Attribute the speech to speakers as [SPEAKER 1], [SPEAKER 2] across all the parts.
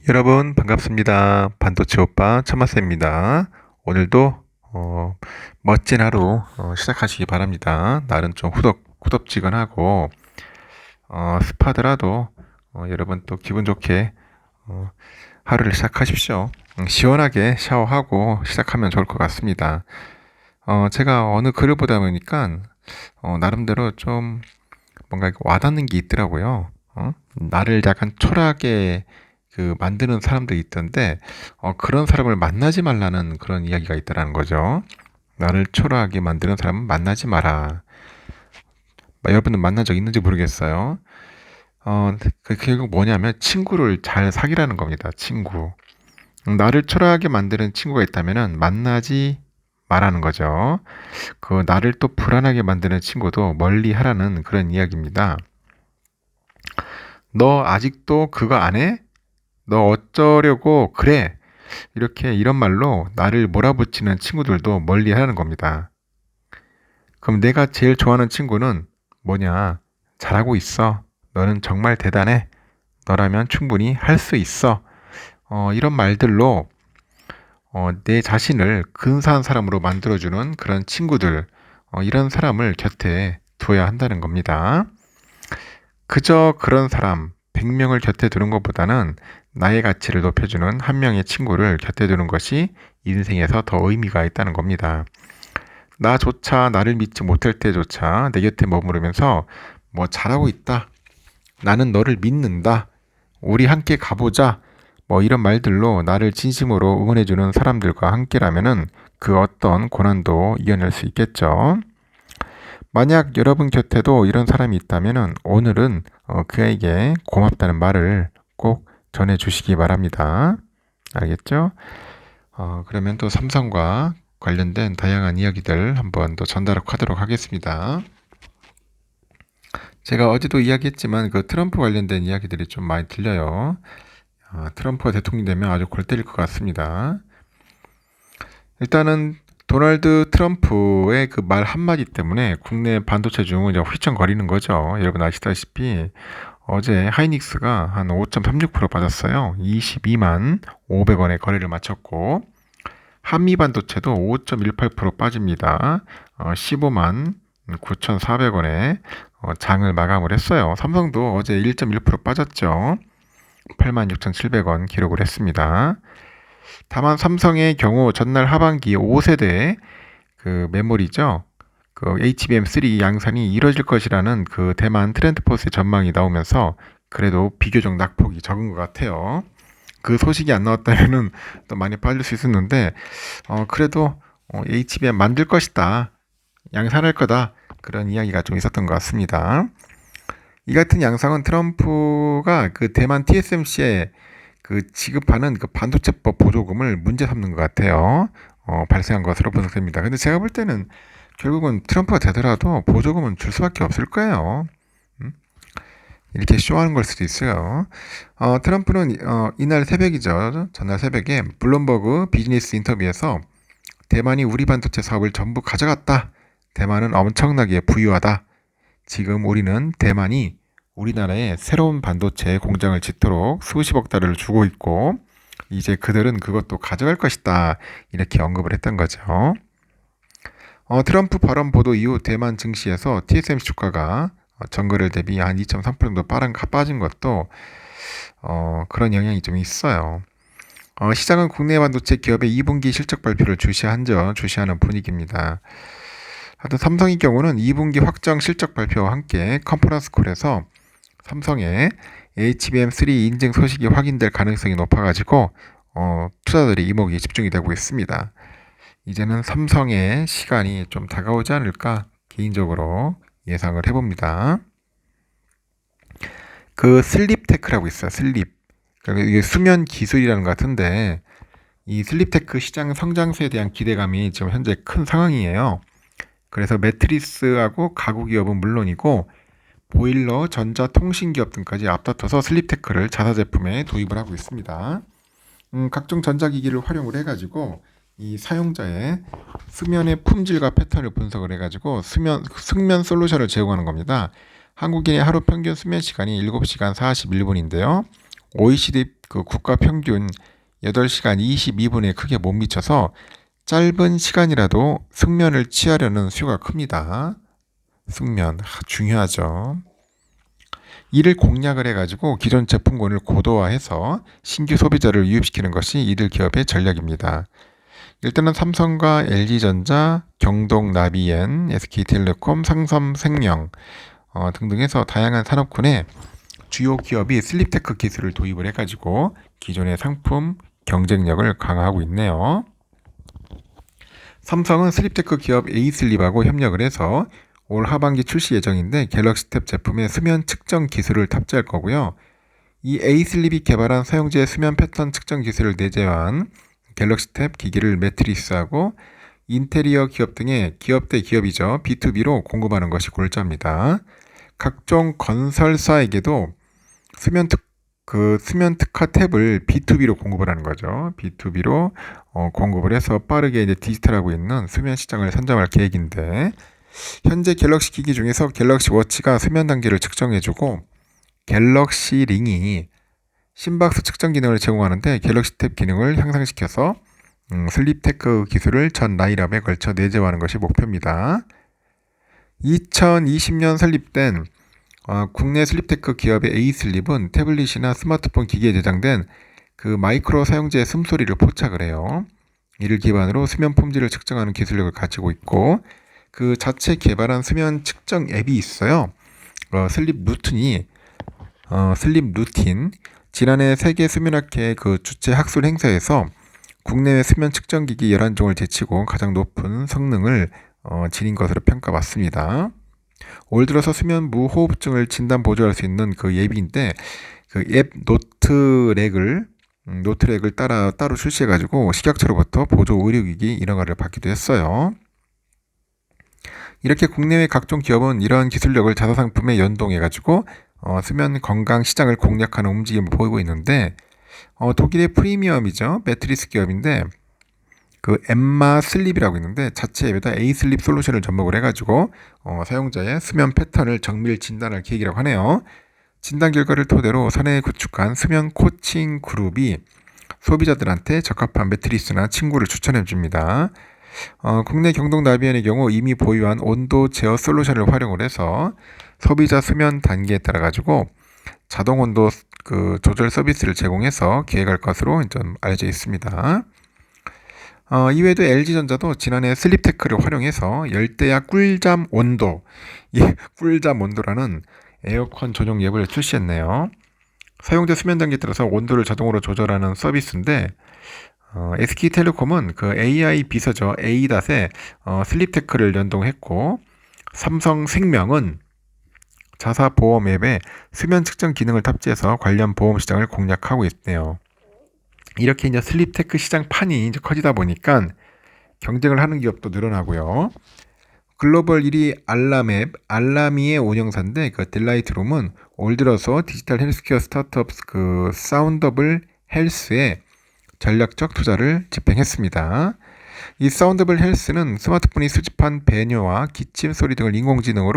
[SPEAKER 1] 여러분 반갑습니다. 반도체 오빠 천마쌤입니다. 오늘도 멋진 하루 시작하시기 바랍니다. 날은 좀 후덥지근하고 습하더라도 여러분 또 기분 좋게 하루를 시작하십시오. 시원하게 샤워하고 시작하면 좋을 것 같습니다. 제가 어느 글을 보다 보니까 나름대로 좀 뭔가 와닿는 게 있더라고요. 나를 약간 초라하게 만드는 사람들이 있던데, 그런 사람을 만나지 말라는 그런 이야기가 있다라는 거죠. 나를 초라하게 만드는 사람은 만나지 마라. 여러분들 만난 적 있는지 모르겠어요. 결국 뭐냐면 친구를 잘 사귀라는 겁니다. 친구. 나를 초라하게 만드는 친구가 있다면은 만나지 말라는 거죠. 나를 또 불안하게 만드는 친구도 멀리 하라는 그런 이야기입니다. 너 아직도 그거 안 해? 너 어쩌려고 그래? 이런 말로 나를 몰아붙이는 친구들도 멀리 하는 겁니다. 그럼 내가 제일 좋아하는 친구는 뭐냐? 잘하고 있어. 너는 정말 대단해. 너라면 충분히 할 수 있어. 이런 말들로 내 자신을 근사한 사람으로 만들어주는 그런 친구들, 이런 사람을 곁에 두어야 한다는 겁니다. 그저 그런 사람, 100명을 곁에 두는 것보다는 나의 가치를 높여주는 한 명의 친구를 곁에 두는 것이 인생에서 더 의미가 있다는 겁니다. 나조차 나를 믿지 못할 때조차 내 곁에 머무르면서 뭐 잘하고 있다. 나는 너를 믿는다. 우리 함께 가보자. 뭐 이런 말들로 나를 진심으로 응원해주는 사람들과 함께라면은 그 어떤 고난도 이겨낼 수 있겠죠. 만약 여러분 곁에도 이런 사람이 있다면은 오늘은 그에게 고맙다는 말을 꼭 전해주시기 바랍니다. 알겠죠? 그러면 또 삼성과 관련된 다양한 이야기들 한번 또 전달하도록 하겠습니다. 제가 어제도 이야기했지만 그 트럼프 관련된 이야기들이 좀 많이 들려요. 트럼프가 대통령이 되면 아주 골 때릴 것 같습니다. 일단은 도널드 트럼프의 그 말 한마디 때문에 국내 반도체 주문 이제 휘청거리는 거죠. 여러분 아시다시피 어제 하이닉스가 한 5.36% 빠졌어요. 22만 500원에 거래를 마쳤고 한미 반도체도 5.18% 빠집니다. 15만 9,400원에 장을 마감을 했어요. 삼성도 어제 1.1% 빠졌죠. 86,700원 기록을 했습니다. 다만 삼성의 경우 전날 하반기 5세대 그 메모리죠. 그 HBM3 양산이 이뤄질 것이라는 그 대만 트렌드포스의 전망이 나오면서 그래도 비교적 낙폭이 적은 것 같아요. 그 소식이 안 나왔다면은 또 많이 빠질 수 있었는데 그래도 HBM 만들 것이다. 양산할 거다. 그런 이야기가 좀 있었던 것 같습니다. 이 같은 양상은 트럼프가 그 대만 TSMC에 그 지급하는 그 반도체법 보조금을 문제 삼는 것 같아요. 발생한 것으로 분석됩니다. 근데 제가 볼 때는 결국은 트럼프가 되더라도 보조금은 줄 수밖에 없을 거예요. 이렇게 쇼하는 걸 수도 있어요. 트럼프는 이날 새벽이죠. 전날 새벽에 블룸버그 비즈니스 인터뷰에서 대만이 우리 반도체 사업을 전부 가져갔다. 대만은 엄청나게 부유하다. 지금 우리는 대만이 우리나라에 새로운 반도체 공장을 짓도록 수십억 달러를 주고 있고 이제 그들은 그것도 가져갈 것이다. 이렇게 언급을 했던 거죠. 트럼프 발언 보도 이후 대만 증시에서 TSMC 주가가 전거래 대비 한 2.3% 정도 빠진 것도 그런 영향이 좀 있어요. 시장은 국내 반도체 기업의 2분기 실적 발표를 주시하는 분위기입니다. 하여튼 삼성의 경우는 2분기 확정 실적 발표와 함께 컨퍼런스 콜에서 삼성의 HBM3 인증 소식이 확인될 가능성이 높아가지고 투자들의 이목이 집중이 되고 있습니다. 이제는 삼성의 시간이 좀 다가오지 않을까 개인적으로 예상을 해봅니다. 그 슬립테크라고 있어요. 슬립. 그러니까 이게 수면 기술이라는 것 같은데 이 슬립테크 시장 성장세에 대한 기대감이 지금 현재 큰 상황이에요. 그래서 매트리스하고 가구 기업은 물론이고 보일러, 전자, 통신 기업 등까지 앞다퉈서 슬립테크를 자사 제품에 도입을 하고 있습니다. 각종 전자기기를 활용을 해가지고 이 사용자의 수면의 품질과 패턴을 분석을 해가지고 숙면 솔루션을 제공하는 겁니다. 한국인의 하루 평균 수면 시간이 7시간 41분인데요. OECD 그 국가 평균 8시간 22분에 크게 못 미쳐서 짧은 시간이라도 숙면을 취하려는 수요가 큽니다. 숙면 중요하죠. 이를 공략을 해가지고 기존 제품군을 고도화해서 신규 소비자를 유입시키는 것이 이들 기업의 전략입니다. 일단은 삼성과 LG전자, 경동나비엔, SK텔레콤, 상섬생명 등등 해서 다양한 산업군에 주요 기업이 슬립테크 기술을 도입을 해가지고 기존의 상품 경쟁력을 강화하고 있네요. 삼성은 슬립테크 기업 에이슬립하고 협력을 해서 올 하반기 출시 예정인데 갤럭시 탭 제품에 수면 측정 기술을 탑재할 거고요. 이 에이슬립이 개발한 사용자의 수면 패턴 측정 기술을 내재한 갤럭시 탭 기기를 매트리스하고 인테리어 기업 등의 기업 대 기업이죠. B2B로 공급하는 것이 골자입니다. 각종 건설사에게도 수면 특화 탭을 B2B로 공급을 하는 거죠. B2B로 공급을 해서 빠르게 이제 디지털하고 있는 수면 시장을 선점할 계획인데, 현재 갤럭시 기기 중에서 갤럭시 워치가 수면 단계를 측정해주고 갤럭시 링이 심박수 측정 기능을 제공하는데 갤럭시 탭 기능을 향상시켜서 슬립테크 기술을 전 라인업에 걸쳐 내재화하는 것이 목표입니다. 2020년 설립된 국내 슬립테크 기업의 에이슬립은 태블릿이나 스마트폰 기기에 내장된 그 마이크로 사용자의 숨소리를 포착을 해요. 이를 기반으로 수면 품질을 측정하는 기술력을 가지고 있고, 그 자체 개발한 수면 측정 앱이 있어요. 슬립 루틴. 지난해 세계 수면학회 그 주최 학술 행사에서 국내외 수면 측정 기기 11종을 제치고 가장 높은 성능을 지닌 것으로 평가받습니다. 올 들어서 수면 무호흡증을 진단 보조할 수 있는 그 앱인데, 그 앱 노트렉을 따로 출시해가지고 식약처로부터 보조 의료기기 인허가를 받기도 했어요. 이렇게 국내외 각종 기업은 이러한 기술력을 자사 상품에 연동해가지고 수면 건강 시장을 공략하는 움직임을 보이고 있는데, 독일의 프리미엄이죠. 매트리스 기업인데 그 엠마 슬립이라고 있는데 자체 앱에다 에이슬립 솔루션을 접목을 해가지고 사용자의 수면 패턴을 정밀 진단할 계획이라고 하네요. 진단 결과를 토대로 사내에 구축한 수면 코칭 그룹이 소비자들한테 적합한 매트리스나 침구를 추천해 줍니다. 국내 경동나비엔의 경우 이미 보유한 온도 제어 솔루션을 활용을 해서 소비자 수면 단계에 따라 가지고 자동 온도 그 조절 서비스를 제공해서 기획할 것으로 좀 알려져 있습니다. 이외에도 LG전자도 지난해 슬립테크를 활용해서 열대야 꿀잠 온도, 이 꿀잠 온도라는 에어컨 전용 앱을 출시했네요. 사용자 수면 단계에 따라서 온도를 자동으로 조절하는 서비스인데, SK텔레콤은 그 AI 비서죠. ADAS에 슬립테크를 연동했고, 삼성생명은 자사 보험 앱에 수면 측정 기능을 탑재해서 관련 보험 시장을 공략하고 있네요. 이렇게 이제 슬립테크 시장 판이 이제 커지다 보니까 경쟁을 하는 기업도 늘어나고요. 글로벌 1위 알라미의 운영사인데 그 딜라이트룸은 올 들어서 디지털 헬스케어 스타트업 그 사운더블 헬스에 전략적 투자를 집행했습니다. 이 사운더블 헬스는 스마트폰이 수집한 배뇨와 기침 소리 등을 인공지능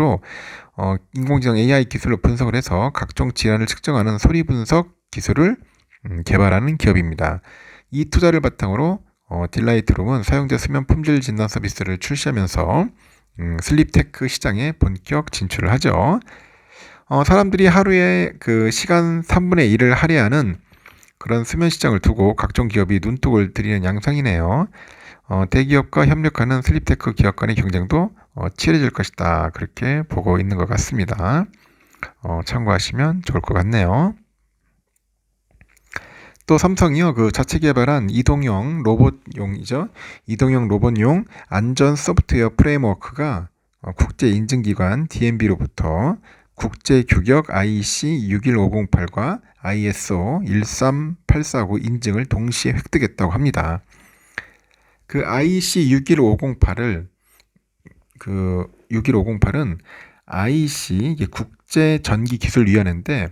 [SPEAKER 1] AI 기술로 분석을 해서 각종 질환을 측정하는 소리 분석 기술을 개발하는 기업입니다. 이 투자를 바탕으로 딜라이트룸은 사용자 수면 품질 진단 서비스를 출시하면서 슬립테크 시장에 본격 진출을 하죠. 사람들이 하루에 그 시간 3분의 1을 할애하는 그런 수면 시장을 두고 각종 기업이 눈독을 들이는 양상이네요. 대기업과 협력하는 슬립테크 기업 간의 경쟁도 치열해질 것이다. 그렇게 보고 있는 것 같습니다. 참고하시면 좋을 것 같네요. 또 삼성이요, 그 자체 개발한 이동형 로봇용 안전 소프트웨어 프레임워크가 국제 인증기관 DNB로부터 국제 규격 IEC 61508과 ISO 13849 인증을 동시에 획득했다고 합니다. 그 IEC 61508은 IEC 국제 전기 기술 위원회인데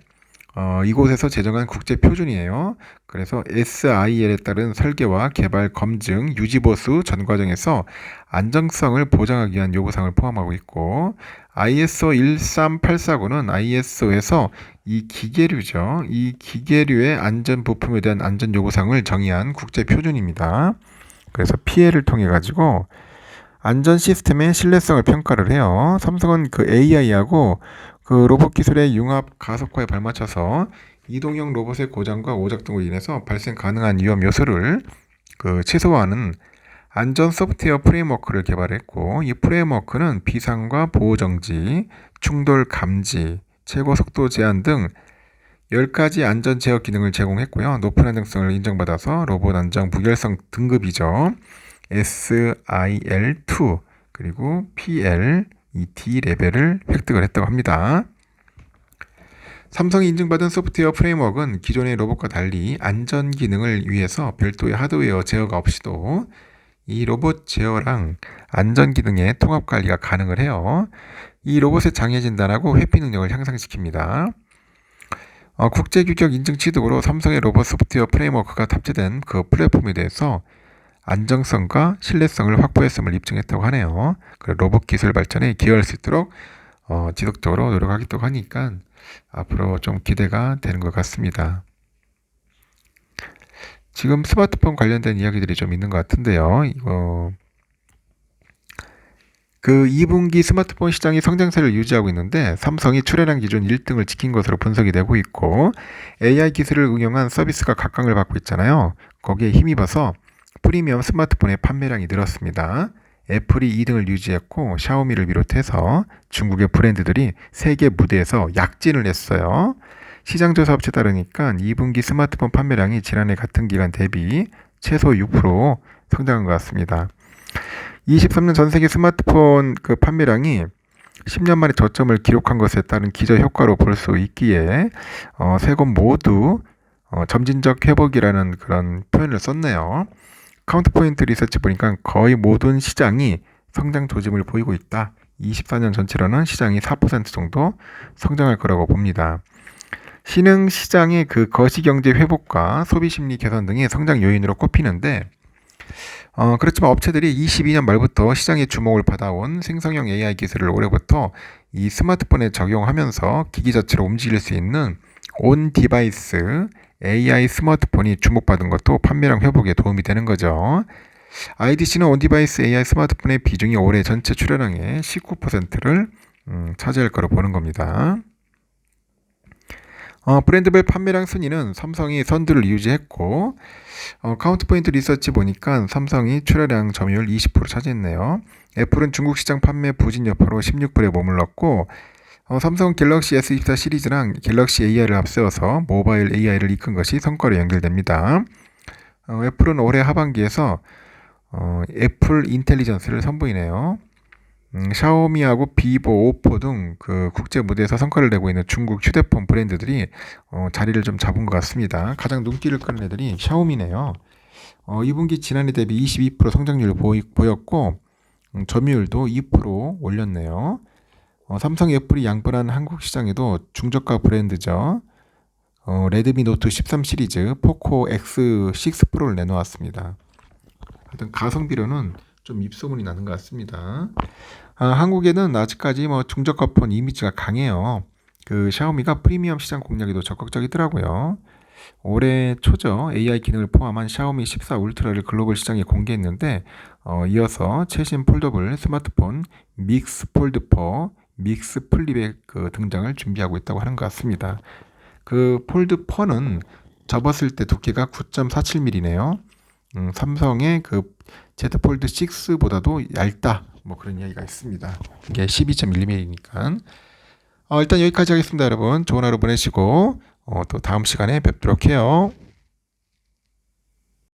[SPEAKER 1] 이곳에서 제정한 국제 표준이에요. 그래서 SIL에 따른 설계와 개발, 검증, 유지보수 전 과정에서 안정성을 보장하기 위한 요구사항을 포함하고 있고, ISO 13849는 ISO에서 이 기계류죠. 이 기계류의 안전 부품에 대한 안전 요구사항을 정의한 국제 표준입니다. 그래서 PL을 통해 가지고 안전 시스템의 신뢰성을 평가를 해요. 삼성은 그 AI하고 그 로봇 기술의 융합 가속화에 발맞춰서 이동형 로봇의 고장과 오작 등으로 인해서 발생 가능한 위험 요소를 그 최소화하는 안전 소프트웨어 프레임워크를 개발했고, 이 프레임워크는 비상과 보호 정지, 충돌 감지, 최고 속도 제한 등 10가지 안전 제어 기능을 제공했고요. 높은 안정성을 인정받아서 로봇 안정 무결성 등급이죠. SIL2 그리고 PL, D 레벨을 획득을 했다고 합니다. 삼성이 인증받은 소프트웨어 프레임워크는 기존의 로봇과 달리 안전 기능을 위해서 별도의 하드웨어 제어가 없이도 이 로봇 제어랑 안전 기능의 통합 관리가 가능을 해요. 이 로봇의 장애 진단하고 회피 능력을 향상시킵니다. 국제 규격 인증 취득으로 삼성의 로봇 소프트웨어 프레임워크가 탑재된 그 플랫폼에 대해서 안정성과 신뢰성을 확보했음을 입증했다고 하네요. 로봇 기술 발전에 기여할 수 있도록 지속적으로 노력하겠다고 하니까 앞으로 좀 기대가 되는 것 같습니다. 지금 스마트폰 관련된 이야기들이 좀 있는 것 같은데요. 그 2분기 스마트폰 시장이 성장세를 유지하고 있는데 삼성이 출하량 기준 1등을 지킨 것으로 분석이 되고 있고, AI 기술을 응용한 서비스가 각광을 받고 있잖아요. 거기에 힘입어서 프리미엄 스마트폰의 판매량이 늘었습니다. 애플이 2등을 유지했고, 샤오미를 비롯해서 중국의 브랜드들이 세계 무대에서 약진을 했어요. 시장조사 업체에 따르니까 2분기 스마트폰 판매량이 지난해 같은 기간 대비 최소 6% 성장한 것 같습니다. 23년 전 세계 스마트폰 그 판매량이 10년 만에 저점을 기록한 것에 따른 기저 효과로 볼 수 있기에 세 곳 모두 점진적 회복이라는 그런 표현을 썼네요. 카운트포인트 리서치 보니까 거의 모든 시장이 성장 조짐을 보이고 있다. 24년 전체로는 시장이 4% 정도 성장할 거라고 봅니다. 신흥 시장의 그 거시경제 회복과 소비심리 개선 등의 성장 요인으로 꼽히는데, 그렇지만 업체들이 22년 말부터 시장의 주목을 받아온 생성형 AI 기술을 올해부터 이 스마트폰에 적용하면서 기기 자체로 움직일 수 있는 온 디바이스 AI 스마트폰이 주목받은 것도 판매량 회복에 도움이 되는 거죠. IDC는 온 디바이스 AI 스마트폰의 비중이 올해 전체 출하량의 19%를 차지할 거로 보는 겁니다. 브랜드별 판매량 순위는 삼성이 선두를 유지했고, 카운트포인트 리서치 보니까 삼성이 출하량 점유율 20% 차지했네요. 애플은 중국 시장 판매 부진 여파로 16%에 머물렀고, 삼성 갤럭시 S24 시리즈랑 갤럭시 AI를 앞세워서 모바일 AI를 이끈 것이 성과로 연결됩니다. 애플은 올해 하반기에서 애플 인텔리전스를 선보이네요. 샤오미하고 비보, 오포 등 그 국제 무대에서 성과를 내고 있는 중국 휴대폰 브랜드들이 자리를 좀 잡은 것 같습니다. 가장 눈길을 끄는 애들이 샤오미네요. 2분기 지난해 대비 22% 성장률을 보였고, 점유율도 2% 올렸네요. 삼성 애플이 양분한 한국 시장에도 중저가 브랜드죠. 레드미 노트 13 시리즈 포코 X6 프로를 내놓았습니다. 하여튼 가성비로는 좀 입소문이 나는 것 같습니다. 한국에는 아직까지 중저가폰 이미지가 강해요. 그 샤오미가 프리미엄 시장 공략에도 적극적이더라고요. 올해 초죠. AI 기능을 포함한 샤오미 14 울트라를 글로벌 시장에 공개했는데, 이어서 최신 폴더블 스마트폰 믹스 폴드 4, 믹스 플립의 그 등장을 준비하고 있다고 하는 것 같습니다. 그 폴드 4는 접었을 때 두께가 9.47mm네요. 삼성의 그 Z 폴드 6보다도 얇다. 그런 이야기가 있습니다. 이게 12.1mm니까. 일단 여기까지 하겠습니다, 여러분. 좋은 하루 보내시고 또 다음 시간에 뵙도록 해요.